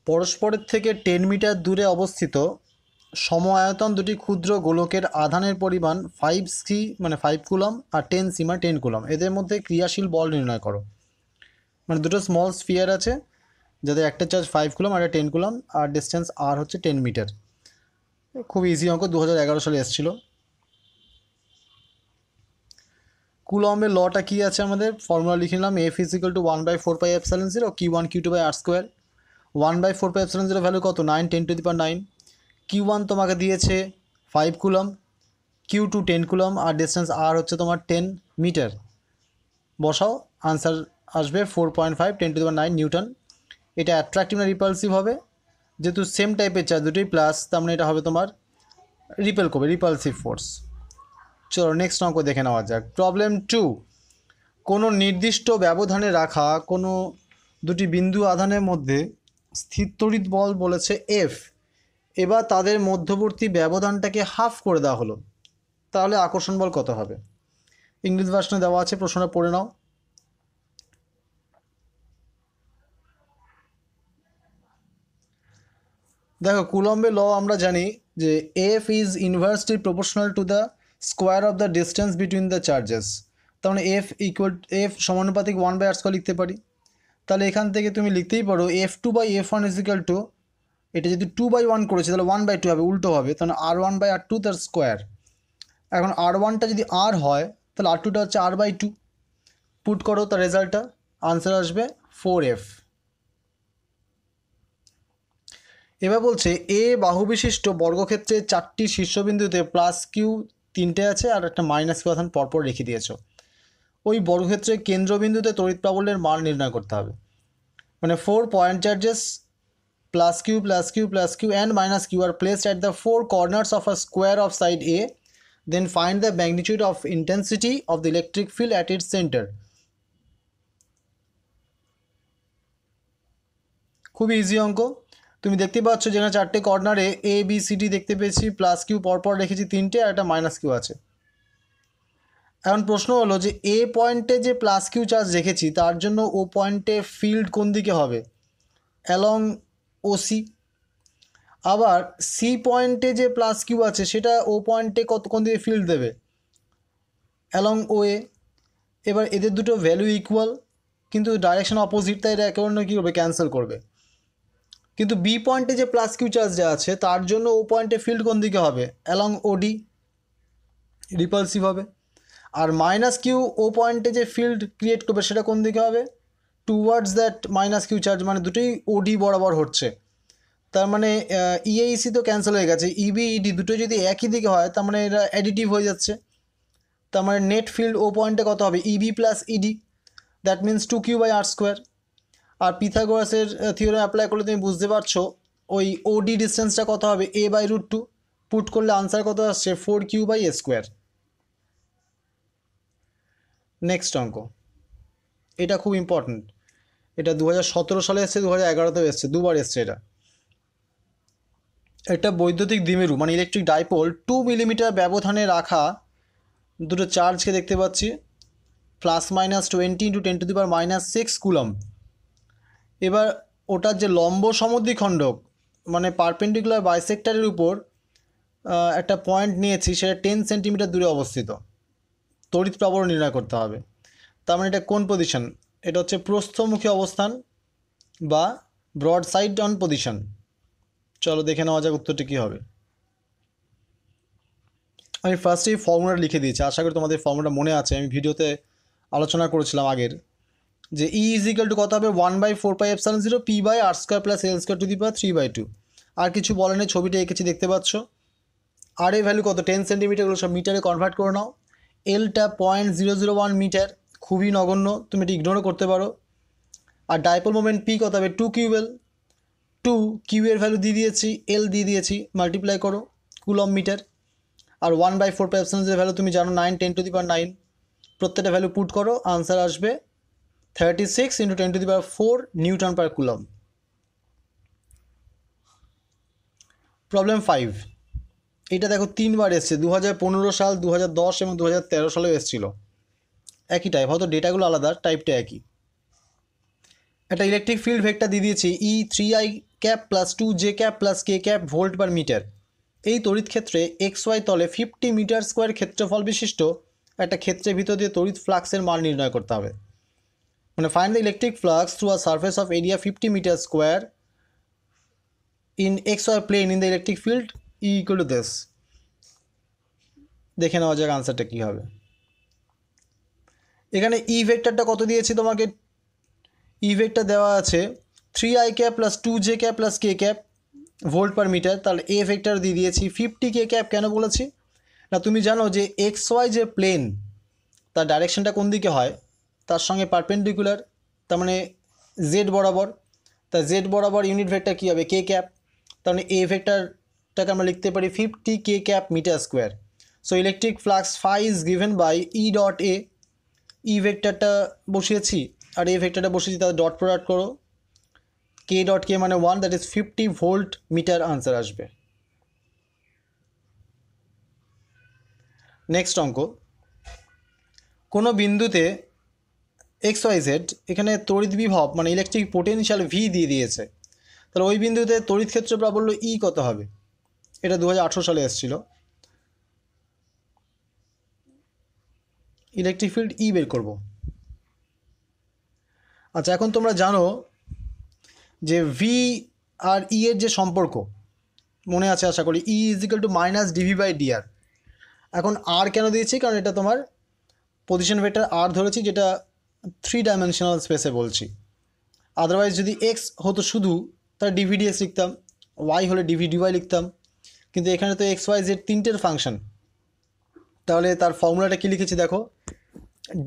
পরস্পরের থেকে 10 মিটার দূরে অবস্থিত সম আয়তন দুটি ক্ষুদ্র গোলকের আধানের পরিমাণ 5c মানে 5 কুলম আর 10c মানে 10 কুলম, এদের মধ্যে ক্রিয়াশীল বল নির্ণয় করো। মানে দুটো স্মল স্ফিয়ার আছে যাদের একটা চার্জ 5 কুলম আর 10 কুলম আর ডিস্টেন্স আর হচ্ছে 10 মিটার। খুব ইজি অঙ্ক, 2011 সালে এসেছিল। কুলম্বের লটা কী আছে, আমাদের ফর্মুলা লিখে নিলাম, F is equal to 1/4πε0 Q1 Q2/r²। 1/4πε0 value কত, 9 10⁹। Q1 তোমাকে দিয়েছে 5 কুলম, Q2 10 কুলম আর ডিস্টেন্স আর হচ্ছে তোমার 10 মিটার। বসাও, আনসার আসবে 4.5 10⁹ নিউটন। এটা অ্যাট্রাকটিভ না রিপালসিভ হবে, যেহেতু সেম টাইপের চার্জ দুটোই প্লাস, তার মানে এটা হবে তোমার রিপেল করবে, রিপালসিভ ফোর্স। চলো নেক্সট অঙ্ক দেখে নেওয়া যাক। প্রবলেম 2, কোনো নির্দিষ্ট ব্যবধানে রাখা কোনো দুটি বিন্দু আধানের মধ্যে স্থির তড়িৎ বল বলেছে এফ। এবার তাদের মধ্যবর্তী ব্যবধানটাকে হাফ করে দেওয়া হলো, তাহলে আকর্ষণ বল কত হবে? ইংলিশ ভার্সনে দেওয়া আছে, প্রশ্নটা পড়ে নাও। দেখো, কুলম্বের ল আমরা জানি যে F is inversely proportional to the square of the distance between the charges. তার মানে এফ সমানুপাতিক 1/r² লিখতে পারি। তাহলে এখান থেকে তুমি লিখতেই পারো F2/F1 ইজ ইকুয়াল টু, এটা যদি 2/1 করেছে তাহলে 1/2 হবে, উল্টো হবে, তাহলে R1/R2 তার স্কোয়ার। এখন R1টা যদি R হয় তাহলে R2টা হচ্ছে R/2। পুট করো তার রেজাল্টটা, আনসার আসবে 4F। এবার বলছে এ বাহু বিশিষ্ট বর্গক্ষেত্রে 4টি শীর্ষবিন্দুতে +Q 3টে আছে আর একটা -Q আধান পরপর রেখে দিয়েছ। ওই বর্গক্ষেত্রের কেন্দ্রবিন্দুতে তড়িৎ প্রাবল্যের মান নির্ণয় করতে হবে। মানে 4 point charges +Q and -Q are placed at the 4 corners of a square of side A. Then find the magnitude of intensity of the electric field at its center. খুব ইজি অঙ্ক। তুমি দেখতে পাচ্ছ যেখানে 4টে কর্নারে ABCD দেখতে পেয়েছি, +Q পরপর রেখেছি 3টে আর একটা -Q আছে। এখন প্রশ্ন হলো যে এ পয়েন্টে যে +Q চার্জ রেখেছি তার জন্য ও পয়েন্টে ফিল্ড কোন দিকে হবে, অ্যালং OC। আবার সি পয়েন্টে যে +Q আছে সেটা ও পয়েন্টে কোন দিকে ফিল্ড দেবে, অ্যালং OA। এবার এদের দুটো ভ্যালু ইকুয়াল কিন্তু ডাইরেকশন অপোজিট, তাই এটা একে অন্য কী করবে, ক্যান্সেল করবে। কিন্তু বি পয়েন্টে যে +Q চার্জ যা আছে তার জন্য ও পয়েন্টে ফিল্ড কোন দিকে হবে, অ্যালং OD, রিপালসিভ হবে। আর -Q ও পয়েন্টে যে ফিল্ড ক্রিয়েট করবে সেটা কোন দিকে হবে, টুয়ার্ডস দ্যাট -Q চার্জ, মানে দুটোই OD বরাবর হচ্ছে। তার মানে EAEC তো ক্যান্সেল হয়ে গেছে, EB ED দুটো যদি একই দিকে হয় তার মানে এটা অ্যাডিটিভ হয়ে যাচ্ছে। তার মানে নেট ফিল্ড ও পয়েন্টে কত হবে, EB + ED, that means 2Q/r²। আর পিথাগোরাসের থিওরেম অ্যাপ্লাই করলে তুমি বুঝতে পারছো ওই OD ডিস্টেন্সটা কত হবে, A/√2। পুট করলে আনসার কত আসছে, 4Q/a²। নেক্সট অঙ্ক, এটা খুব ইম্পর্ট্যান্ট। এটা 2017 সালে এসছে, 2011তেও এসছে, দুবার এসছে এটা। একটা বৈদ্যুতিক দ্বিমেরু মানে ইলেকট্রিক ডাইপোল 2 মিলিমিটার ব্যবধানে রাখা দুটো চার্জকে দেখতে পাচ্ছি, +-20 × 10⁻⁻6 কুলম। এবার ওটার যে লম্ব সমদ্বিখণ্ডক মানে পারপেন্ডিকুলার বাইসেক্টরের উপর একটা পয়েন্ট নিয়েছি, সেটা 10 সেন্টিমিটার দূরে অবস্থিত। তড়িৎ প্রবাহ নির্ণয় করতে হবে। তার মানে এটা কোন পজিশন, এটা হচ্ছে প্রস্থমুখী অবস্থান বা ব্রড সাইড অন পজিশন। চলো দেখে নেওয়া যাক উত্তরটি কী হবে। আমি ফার্স্টেই ফর্মুলা লিখে দিয়েছি, আশা করি তোমাদের ফর্মুলা মনে আছে, আমি ভিডিওতে আলোচনা করেছিলাম আগের, যে E = কত হবে, 1/4πε0 P/r² + L² 3/2। আর কিছু বলেনি, ছবিটা এঁকেছি দেখতে পাচ্ছ। আর এর ভ্যালু কত, 10 সেন্টিমিটারগুলো সব মিটারে কনভার্ট করে নাও। এলটা 0.001 মিটার, খুবই নগণ্য, তুমি এটা ইগনোরও করতে পারো। আর ডাইপোল মোমেন্ট P কত হবে, 2QL। 2Q এর ভ্যালু দিয়ে দিয়েছি, L দিয়ে দিয়েছি, মাল্টিপ্লাই করো, কুলম মিটার। আর 1/4πε0 ভ্যালু তুমি জানো, 9 10⁹। প্রত্যেকটা ভ্যালু পুট করো, আনসার আসবে 36 × 10⁴ নিউটন পার কুলম। প্রবলেম 5, এটা দেখো 3বার এসছে, 2015 সাল, 2010 এবং 2013 সালেও এসেছিল। একই টাইপ, হয়তো ডেটাগুলো আলাদা, টাইপটা একই। একটা ইলেকট্রিক ফিল্ড ভেক্টর দিয়ে দিয়েছি E3I cap plus 2j cap plus k cap volt per metre. এই তড়িৎ ক্ষেত্রে XY তলে 50 মিটার স্কোয়ার ক্ষেত্রফল বিশিষ্ট একটা ক্ষেত্রের ভিতর দিয়ে তড়িৎ ফ্লাক্সের মান নির্ণয় করতে হবে। মানে find the electric flux through a surface of area 50 metre square in XY plane in the electric field E equal to this. দেখে নেওয়া যাক আনসারটা কী হবে। এখানে ই ভেক্টরটা কত দিয়েছি তোমাকে? ই ভেক্টর দেওয়া আছে 3i cap plus 2j cap plus k cap volt per metre. তাহলে এ ভেক্টর দিয়ে দিয়েছি 50 k ক্যাপ। কেন বলেছি না, তুমি জানো যে XY যে প্লেন তার ডাইরেকশনটা কোন দিকে হয়, তার সঙ্গে পারপেন্ডিকুলার, তার মানে জেড বরাবর। তা জেড বরাবর ইউনিট ভেক্টর কী হবে? K cap. তার মানে এ ভেক্টরটাকে আমরা লিখতে পারি 50 k cap metre square. So electric flux phi is given by E dot A. E ভেক্টরটা বসিয়েছি আর এ ভেক্টরটা বসিয়েছি, তাদের ডট প্রোডাক্ট করো, কে ডট কে মানে 1, that is 50 volt metre answer আসবে। নেক্সট অঙ্ক, কোনো বিন্দুতে XYZ এখানে তড়িৎ বিভব মানে ইলেকট্রিক পোটেনশিয়াল V দিয়ে দিয়েছে। তাহলে ওই বিন্দুতে তড়িৎ ক্ষেত্র প্রাবল্য E কত হবে? এটা 2018 সালে এসেছিল। ইলেকট্রিক ফিল্ড E বের করব। আচ্ছা, এখন তোমরা জানো যে V আর E এর যে সম্পর্ক মনে আছে আশা করি, E is equal to minus dV by dr. এখন আর কেন দিয়েছি? কারণ এটা তোমার পজিশন ভেক্টর আর ধরেছি, যেটা 3 ডাইমেনশনাল স্পেসে বলছি। আদারওয়াইজ যদি এক্স হতো শুধু, তাহলে ডিভিডিএক্স লিখতাম, ওয়াই হলে ডিভিডিওয়াই লিখতাম, কিন্তু এখানে তো XY Z তিনটের ফাংশন। তাহলে তার ফর্মুলাটা কী লিখেছি দেখো,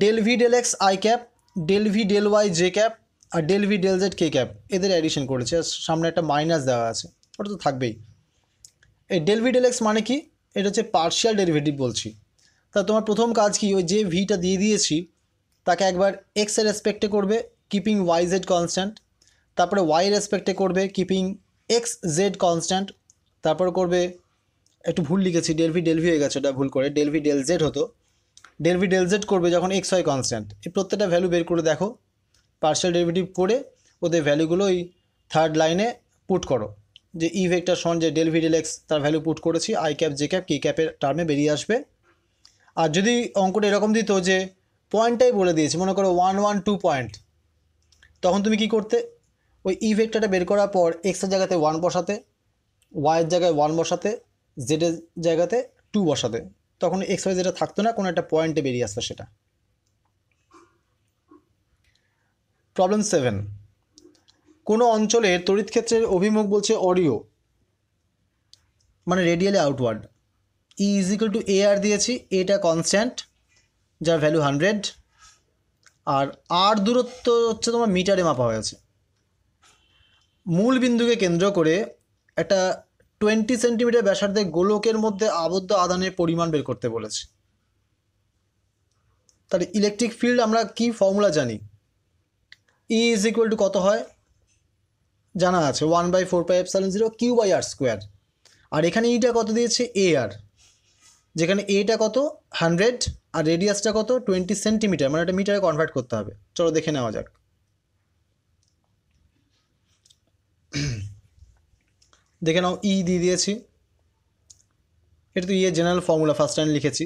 del V del X I cap, del V del Y J cap, আর del V del Z K cap, এদের অ্যাডিশন করেছে। আর সামনে একটা মাইনাস দেওয়া আছে, ওটা তো থাকবেই। এই ডেল ভি ডেল এক্স মানে কি? এটা হচ্ছে পার্শিয়াল ডেরিভেটিভ বলছি। তা তোমার প্রথম কাজ কি, ওই যে ভিটা দিয়ে দিয়েছি তাকে একবার এক্সের রেসপেক্টে করবে কিপিং ওয়াই জেড কনস্ট্যান্ট, তারপরে ওয়াই রেসপেক্টে করবে কিপিং এক্স জেড কনস্ট্যান্ট, তারপর করবে, একটু ভুল লিখেছি, ডেল ভি হয়ে গেছে, ওটা ভুল করে ডেল ভি ডেল জেড হতো, ডেল ভি ডেল জেড করবে যখন এক্স ওয়াই কনস্ট্যান্ট। এই প্রত্যেকটা ভ্যালু বের করে দেখো, পার্শিয়াল ডেরিভেটিভ করে ওদের ভ্যালুগুলো ওই থার্ড লাইনে পুট করো, যে ই ভেক্টর সন যে ডেল ভি ডেল এক্স তার ভ্যালু পুট করেছি, আই ক্যাপ জে ক্যাপ কে ক্যাপের টার্মে বেরিয়ে আসবে। আর যদি অঙ্কটা এরকম দিত যে পয়েন্টটাই বলে দিয়েছে, মনে করো 1 1 2 পয়েন্ট, তখন তুমি কি করতে, ওই ই ভেক্টরটা বের করার পর এক্সের জায়গাতে 1 বসাতে, ওয়াইয়ের জায়গায় 1 বসাতে, জেডের জায়গাতে 2 বসাতে, তখন এক্স ওয়াই যেটা থাকতো না, কোনো একটা পয়েন্টে বেরিয়ে আসতো সেটা। প্রবলেম 7, কোনো অঞ্চলের তড়িৎ ক্ষেত্রের অভিমুখ বলছে অরিও, মানে radially outward. E is equal to A R দিয়েছি, এটা কনস্ট্যান্ট যার ভ্যালু 100, আর আর দূরত্ব হচ্ছে তোমার মিটারে মাপা হয়েছে। মূল বিন্দুকে কেন্দ্র করে একটা 20 সেন্টিমিটার ব্যাসার্ধের গোলকের মধ্যে আবদ্ধ আধানের পরিমাণ বের করতে বলেছে। তাহলে ইলেকট্রিক ফিল্ড আমরা কি ফর্মুলা জানি, ই ইজ ইকুয়াল টু কত হয় জানা আছে, 1/4πε0 Q/r²। আর এখানে ইটা কত দিয়েছে, এ আর, যেখানে এটা কত 100 আর রেডিয়াসটা কত 20 সেন্টিমিটার, মানে এটা মিটারে কনভার্ট করতে হবে। চলো দেখে নেওয়া যাক। দেখে নাও, ই দিয়ে দিয়েছি, এটা তো ইয়ে জেনারেল ফর্মুলা, ফার্স্ট টাইম লিখেছি,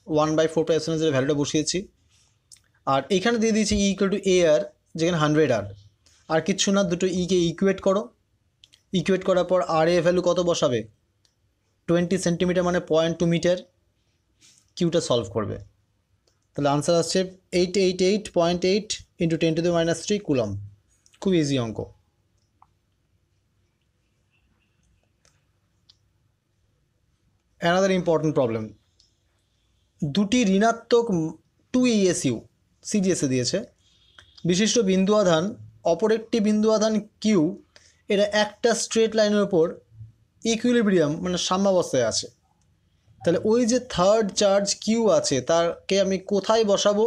1/4πε0 ভ্যালুটা বসিয়েছি, আর এইখানে দিয়ে দিয়েছি ই ইকুয়াল টু এ আর, যেখানে 100 আর কিচ্ছু না, দুটো ইকে ইকুয়েট করো, ইকুয়েট করার পর আর এ ভ্যালু কত বসাবে, 20 সেন্টিমিটার মানে 0.2 মিটার, কিউটা সলভ করবে। তাহলে আনসার আসছে 888.8 ইন্টু 10⁻³ কুলম। খুব ইজি অঙ্ক। অ্যানাদার ইম্পর্টেন্ট প্রবলেম, দুটি ঋণাত্মক 2 ESU সিজিএসে দিয়েছে, বিশিষ্ট বিন্দু আধান অপর একটি বিন্দু আধান কিউ, এটা একটা স্ট্রেট লাইনের উপর ইকুইলিব্রিয়াম মানে সাম্যাবস্থায় আছে। তাহলে ওই যে থার্ড চার্জ কিউ আছে তারকে আমি কোথায় বসাবো,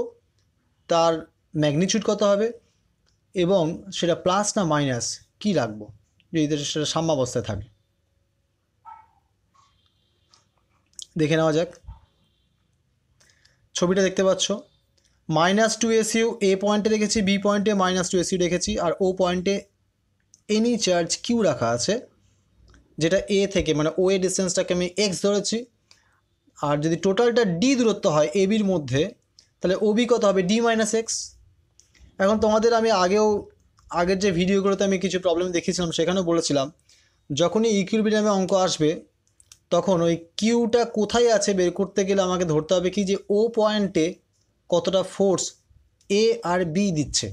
তার ম্যাগনিটিউড কত হবে, এবং সেটা প্লাস না মাইনাস কি রাখবো যদি সেটা সাম্যাবস্থায় থাকে। দেখে নেওয়া যাক, ছবিটা দেখতে পাচ্ছ, -2 SU এ পয়েন্টে রেখেছি, বি পয়েন্টে -2 SU রেখেছি, আর ও পয়েন্টে এনি চার্জ কিউ রাখা আছে, যেটা এ থেকে মানে ও এর ডিস্টেন্সটাকে আমি এক্স ধরেছি, আর যদি টোটালটা ডি দূরত্ব হয় এ বির মধ্যে, তাহলে ও বি কত হবে ডি মাইনাস এক্স। এখন তোমাদের আমি আগের যে ভিডিওগুলোতে আমি কিছু প্রবলেম দেখিয়েছিলাম সেখানেও বলেছিলাম, যখনই ইকুইলিব্রিয়ামে অঙ্ক আসবে তখন ওই কিউটা কোথায় আছে বের করতে গেলে আমাকে ধরতে হবে কি যে ও পয়েন্টে কতটা ফোর্স এ আর বি দিচ্ছে।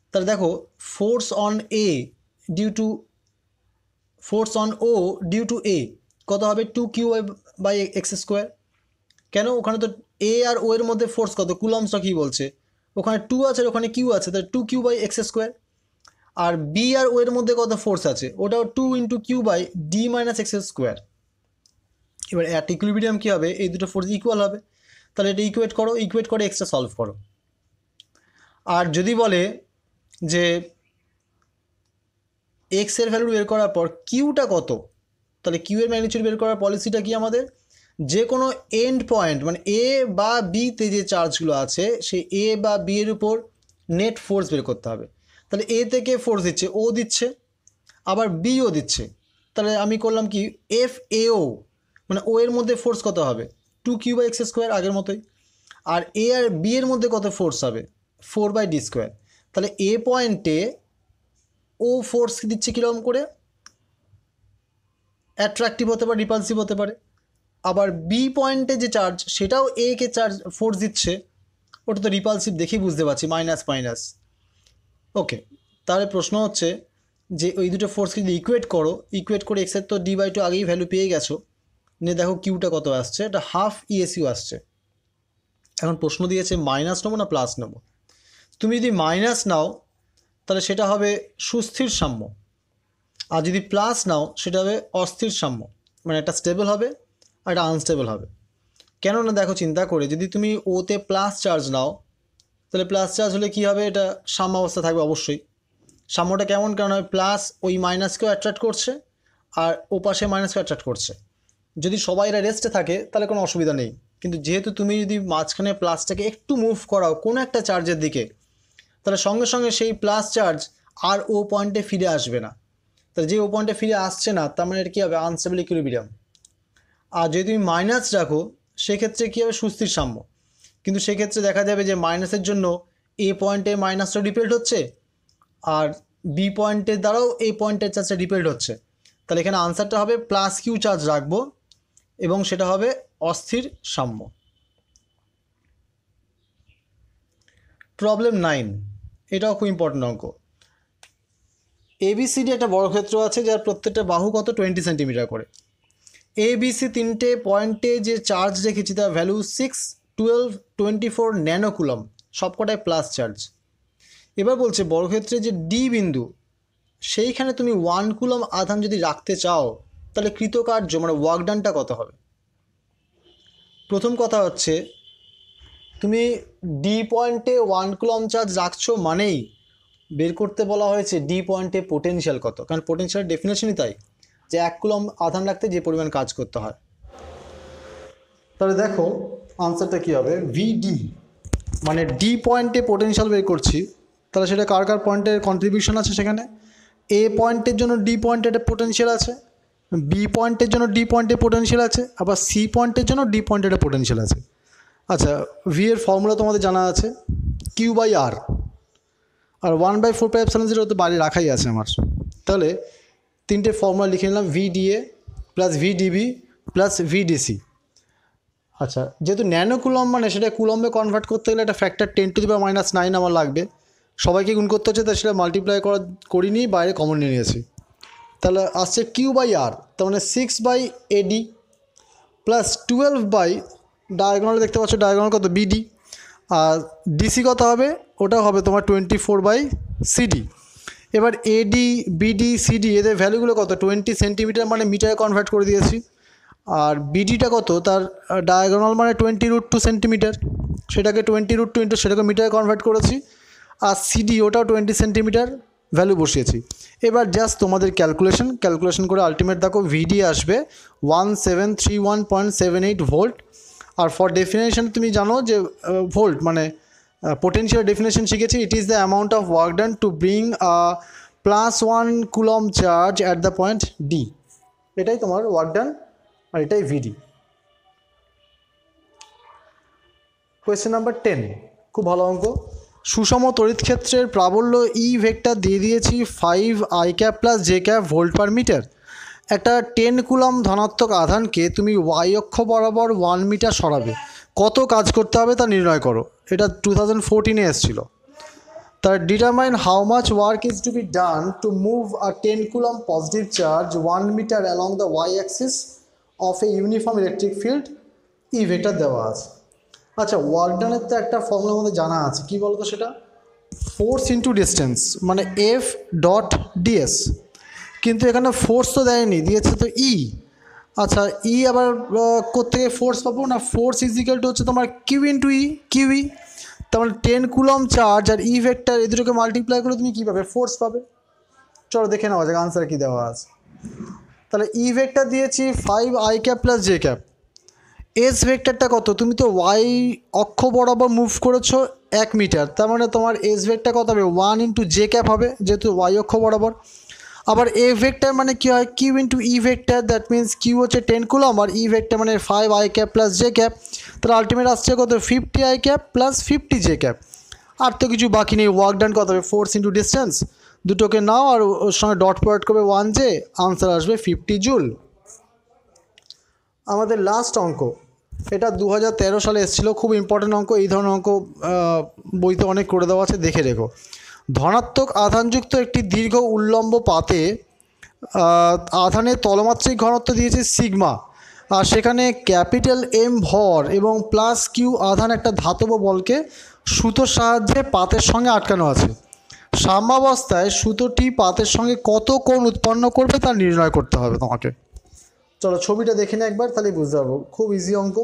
তাহলে দেখো force on A due to force on O due to A কত হবে 2q বাই এক্স স্কোয়ার। কেন, ওখানে তো এ আর ও এর মধ্যে ফোর্স কত, কুলম্বসটা কী বলছে, ওখানে 2 আছে আর ওখানে কিউ আছে, তাহলে 2q বাই এক্স স্কোয়ার। আর বি আর ও এর মধ্যে কত ফোর্স আছে, ওটাও 2 into q by d minus x square. এবার অ্যাট ইকুইলিব্রিয়াম কী হবে, এই দুটো ফোর্স ইকুয়াল হবে, তাহলে এটা ইকুয়েট করে এক্সটা সলভ করো। আর যদি বলে যে এক্স এর ভ্যালু বের করার পর কিউটা কত, তাহলে কিউ এর ম্যাগনিটিউড বের করার পলিসিটা কি আমাদের, যে কোনো এন্ড পয়েন্ট মানে এ বা বিতে যে চার্জগুলো আছে সেই এ বা বি এর উপর নেট ফোর্স বের করতে হবে। তাহলে এ থেকে ফোর্স দিচ্ছে, ও দিচ্ছে, আবার বিও দিচ্ছে, তাহলে আমি করলাম কি এফ এও মানে ও এর মধ্যে ফোর্স কত হবে 2q বাই এক্স স্কোয়ার আগের মতোই, আর এ আর বি এর মধ্যে কত ফোর্স হবে 4 বাই ডি স্কোয়ার। তাহলে এ পয়েন্টে ও ফোর্স দিচ্ছে কীরকম করে, অ্যাট্রাকটিভ হতে পারে, রিপালসিভ হতে পারে। আবার বি পয়েন্টে যে চার্জ সেটাও এ কে চার্জ ফোর্স দিচ্ছে, ওটা তো রিপালসিভ দেখেই বুঝতে পারছি, মাইনাস মাইনাস। ওকে, তাহলে প্রশ্ন হচ্ছে যে ওই দুটো ফোর্সকে যদি ইকুয়েট করে এক্সের তো ডি/2 আগেই ভ্যালু পেয়ে গেছো, নিয়ে দেখো কিউটা কত আসছে, এটা হাফ ইএসইউ আসছে। এখন প্রশ্ন দিয়েছে মাইনাস নেবো না প্লাস নেবো। তুমি যদি মাইনাস নাও তাহলে সেটা হবে সুস্থির সাম্য, আর যদি প্লাস নাও সেটা হবে অস্থির সাম্য, মানে একটা স্টেবল হবে আর একটা আনস্টেবল হবে। কেননা দেখো চিন্তা করে যদি তুমি ওতে প্লাস চার্জ নাও তাহলে প্লাস চার্জ হলে কী হবে, এটা সাম্য অবস্থা থাকবে অবশ্যই। সাম্যটা কেমন, কারণ হয় প্লাস ওই মাইনাসকেও অ্যাট্রাক্ট করছে আর ও পাশে মাইনাসকেও অ্যাট্রাক্ট করছে। যদি সবাই এরা রেস্টে থাকে তাহলে কোনো অসুবিধা নেই, কিন্তু যেহেতু তুমি যদি মাঝখানে প্লাসটাকে একটু মুভ করাও কোনো একটা চার্জের দিকে, তাহলে সঙ্গে সঙ্গে সেই প্লাস চার্জ আর ও পয়েন্টে ফিরে আসবে না। তাহলে যে ও পয়েন্টে ফিরে আসছে না তার মানে কী হবে, আনস্টেবল ইকুইলিব্রিয়াম। আর যদি তুমি মাইনাস রাখো সেক্ষেত্রে কী হবে, সুস্থির সাম্য। কিন্তু সেক্ষেত্রে দেখা যাবে যে মাইনাসের জন্য এ পয়েন্টে মাইনাসটা রিপেল্ড হচ্ছে আর বি পয়েন্টের দ্বারাও এই পয়েন্টের চার্জটা রিপেল্ড হচ্ছে। তাহলে এখানে আনসারটা হবে প্লাস কিউ চার্জ রাখবো এবং সেটা হবে অস্থির সাম্য। প্রবলেম 9, এটাও খুব ইম্পর্টেন্ট অঙ্ক। এবিসিডি একটা বর্গক্ষেত্র আছে যার প্রত্যেকটা বাহু কত 20 সেন্টিমিটার করে। এবিসি তিনটে পয়েন্টে যে চার্জ রেখেছি তার ভ্যালু 6, 12, 24 ন্যানোকুলম, সবকটায় প্লাস চার্জ। এবার বলছে বর্গক্ষেত্রে যে ডি বিন্দু সেইখানে তুমি 1 কুলম আধান যদি রাখতে চাও তাহলে কৃতকার্য মানে ওয়ার্ক ডানটা কত হবে। প্রথম কথা হচ্ছে তুমি ডি পয়েন্টে 1 কুলম চার্জ রাখছো মানেই বের করতে বলা হয়েছে ডি পয়েন্টে পোটেনশিয়াল কত, কারণ পোটেনশিয়ালের ডেফিনেশনই তাই যে 1 কুলম আধান রাখতে যে পরিমাণ কাজ করতে হয়। তাহলে দেখো আনসারটা কী হবে, ভিডি মানে ডি পয়েন্টে পোটেনশিয়াল বের করছি, তাহলে সেটা কার কার পয়েন্টের কন্ট্রিবিউশন আছে সেখানে। এ পয়েন্টের জন্য ডি পয়েন্টে একটা পোটেনশিয়াল আছে, বি পয়েন্টের জন্য ডি পয়েন্টে পোটেনশিয়াল আছে, আবার সি পয়েন্টের জন্য ডি পয়েন্টে একটা পোটেনশিয়াল আছে। আচ্ছা, ভি এর ফর্মুলা তোমাদের জানা আছে কিউ বাই আর, আর 1/4πε0 তো বাইরে রাখাই আছে আমার। তাহলে তিনটে ফর্মুলা লিখে নিলাম, ভিডিএ প্লাস ভিডিবি প্লাস ভিডিসি। আচ্ছা, যেহেতু ন্যানো কুলম মানে সেটা কুলম্বে কনভার্ট করতে গেলে একটা ফ্যাক্টর 10⁻⁹ আমার লাগবে, সবাইকে গুণ করতে হচ্ছে, তাই সেটা মাল্টিপ্লাই করিনি, বাইরে কমন নিয়ে নিয়েছি। তাহলে আসছে কিউ বাই আর, তার মানে 6/AD প্লাস 12 ডায়াগোনাল দেখতে পাচ্ছ, ডায়াগোনাল কত বিডি, আর ডিসি কত হবে, ওটা হবে তোমার 24/CD। এবার এডি বিডি সিডি এদের ভ্যালুগুলো কত, 20 সেন্টিমিটার মানে মিটারে কনভার্ট করে দিয়েছি, আর বিডিটা কত, তার ডায়াগোনাল মানে 20√2 সেন্টিমিটার, সেটাকে 20√2 ইন্টু সেটাকে মিটারে কনভার্ট করেছি, আর সিডি ওটাও 20 সেন্টিমিটার ভ্যালু বসিয়েছি। এবার জাস্ট তোমাদের ক্যালকুলেশন করে আলটিমেট দেখো ভিডি আসবে 1731.78 ভোল্ট। আর ফর ডেফিনেশন তুমি জানো যে ভোল্ট মানে পোটেনশিয়াল ডেফিনেশন শিখেছি, it is the amount of work done to bring a +1 coulomb charge at the point D. এটাই তোমার ওয়ার্ক ডান আর এটাই ভিডি। কোয়েশ্চেন নাম্বার 10, খুব ভালো অঙ্ক। সুষম তড়িৎ ক্ষেত্রের প্রাবল্য ই ভেক্টর দিয়ে দিয়েছি 5 i cap plus J cap volt per metre. একটা 10 কুলম ধনাত্মক আধানকে তুমি ওয়াই অক্ষ বরাবর 1 মিটার সরাবে, কত কাজ করতে হবে তা নির্ণয় করো। এটা 2014-এ এসেছিল। তার determine how much work is to be done to move a 10 coulomb positive charge 1 metre along the Y axis of a uniform electric field, E vector দেওয়া আছে। আচ্ছা, ওয়ার্ক ডানের তো একটা ফর্মুলা আমাদের জানা আছে, কি বলতো সেটা? ফোর্স ইন্টু ডিস্টেন্স, মানে এফ ডট ডিএস। কিন্তু এখানে ফোর্স তো দেয়নি, দিয়েছে তো ই। আচ্ছা, ই আবার কোত্থেকে ফোর্স পাবো? না, ফোর্স ইজিক্যাল টু হচ্ছে তোমার কিউ ইন্টু ই, কিউই। তার মানে 10 কুলম চার্জ আর ই ভেক্টর এই দুটোকে মাল্টিপ্লাই করে তুমি কী পাবে? ফোর্স পাবে। চলো দেখে নেওয়া যাক আনসার কী দেওয়া আছে। তাহলে ই ভেক্টর দিয়েছি 5 i cap plus J cap. S ভেক্টরটা কত? তুমি তো ওয়াই অক্ষ বরাবর মুভ করেছো 1 মিটার, তার মানে তোমার এস ভেক্টর কত হবে? 1 ইন্টু জে ক্যাপ হবে, যেহেতু ওয়াই অক্ষ বরাবর। আবার এ ভেক্টর মানে কী হয়? Q into E vector, that means q হচ্ছে 10 কুলম আর ই ভেক্টর মানে 5 i cap plus J cap. তাহলে আলটিমেট আসছে কত? 50 i cap plus 50 j cap. আর তো কিছু বাকি নেই। ওয়ার্ক ডান কত হবে? ফোর্স ইন্টু ডিস্টেন্স, দুটোকে নাও আর ওর সঙ্গে ডট প্রোডাক্ট করবে 1 জে, আনসার আসবে 50 জুল। আমাদের লাস্ট অঙ্ক, এটা 2013 সালে এসেছিলো, খুব ইম্পর্টেন্ট অঙ্ক। এই ধরনের অঙ্ক বইতে অনেক করে দেওয়া আছে, দেখে রেখো। ধনাত্মক আধানযুক্ত একটি দীর্ঘ উল্লম্ব পাতে আধানের তলমাত্রিক ঘনত্ব দিয়েছে সিগমা, আর সেখানে ক্যাপিটাল এম ভর এবং প্লাস কিউ আধান একটা ধাতব বলকে সুতোর সাহায্যে পাতের সঙ্গে আটকানো আছে। সাম্যাবস্থায় সুতোটি পাতের সঙ্গে কত কোণ উৎপন্ন করবে তা নির্ণয় করতে হবে তোমাকে। চলো ছবিটা দেখে নিই একবার, তাহলেই বুঝতে পারবো। খুব ইজি অঙ্ক।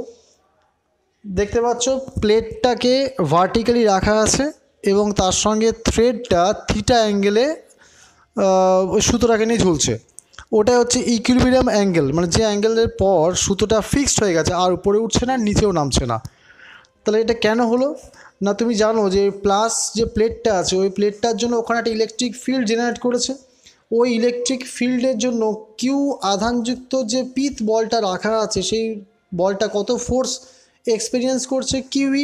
দেখতে পাচ্ছ প্লেটটাকে ভার্টিক্যালি রাখা আছে এবং তার সঙ্গে থ্রেডটা থিটা অ্যাঙ্গেলে ওই সুতোটাকে নিয়ে ঝুলছে। ওটাই হচ্ছে ইকুইলিব্রিয়াম অ্যাঙ্গেল, মানে যে অ্যাঙ্গেলের পর সুতোটা ফিক্সড হয়ে গেছে, আর উপরে উঠছে না নিচেও নামছে না। তাহলে এটা কেন হলো? না, তুমি জানো যে প্লাস যে প্লেটটা আছে ওই প্লেটটার জন্য ওখানে একটা ইলেকট্রিক ফিল্ড জেনারেট করেছে। ওই ইলেকট্রিক ফিল্ডের জন্য কিউ আধানযুক্ত যে পিত বলটা রাখা আছে সেই বলটা কত ফোর্স এক্সপিরিয়েন্স করছে? কিউই।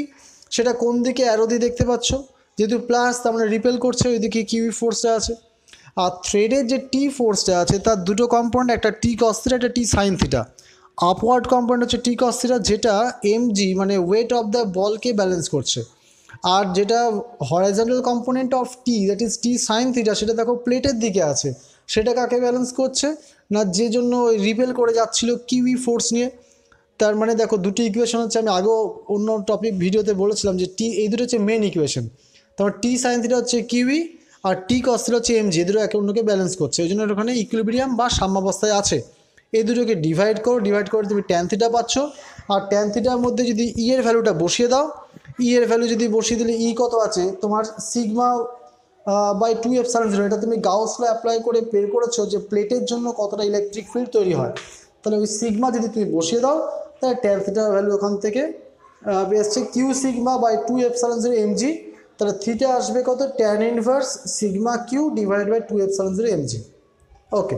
সেটা কোন দিকে অ্যারো দিয়ে দেখতে পাচ্ছ? যেহেতু প্লাস তার মানে রিপেল করছে, ওইদিকে কিউই ফোর্সটা আছে। আর থ্রেডের যে টি ফোর্সটা আছে তার দুটো কম্পোনেন্ট, একটা টি কস থিটা, একটা টি সাইন থিটা। আপওয়ার্ড কম্পোনেন্ট হচ্ছে টি কস থিটা, যেটা এমজি মানে ওয়েট অফ দ্য বলকে ব্যালেন্স করছে। আর যেটা horizontal component of T, that is T sine theta, সেটা দেখো প্লেটের দিকে আছে। সেটা কাকে ব্যালেন্স করছে? না, যে জন্য ওই রিপেল করে যাচ্ছিল কিউই ফোর্স নিয়ে। তার মানে দেখো দুটি ইকুয়েশন হচ্ছে, আমি আগেও অন্য টপিক ভিডিওতে বলেছিলাম যে টি, এই দুটো হচ্ছে মেন ইকুয়েশন। তারপর টি সাইন থিটা হচ্ছে কিউই আর টি কস থিটা হচ্ছে এমজি, এই দুটো একে অন্যকে ব্যালেন্স করছে। ওই জন্য ওখানে ইকুইলিব্রিয়াম বা সাম্যাবস্থায় আছে। এই দুটোকে ডিভাইড করে তুমি ট্যান থিটা পাচ্ছ। আর ট্যান থিটার মধ্যে যদি ই এর ভ্যালুটা বসিয়ে দাও, ই এর ভ্যালু যদি বসিয়ে দিলে ই কত আছে তোমার? Sigma by 2 epsilon 0। এটা তুমি গাউস ল অ্যাপ্লাই করে বের করেছো যে প্লেটের জন্য কতটা ইলেকট্রিক ফিল্ড তৈরি হয়। তাহলে ওই সিগমা যদি তুমি বসিয়ে দাও, তাহলে ট্যান থিটার ভ্যালু ওখান থেকে এসছে Q sigma by 2 epsilon 0 mg. তাহলে থিটা আসবে কত? Tan inverse sigma Q divide by 2 epsilon 0 mg. Okay.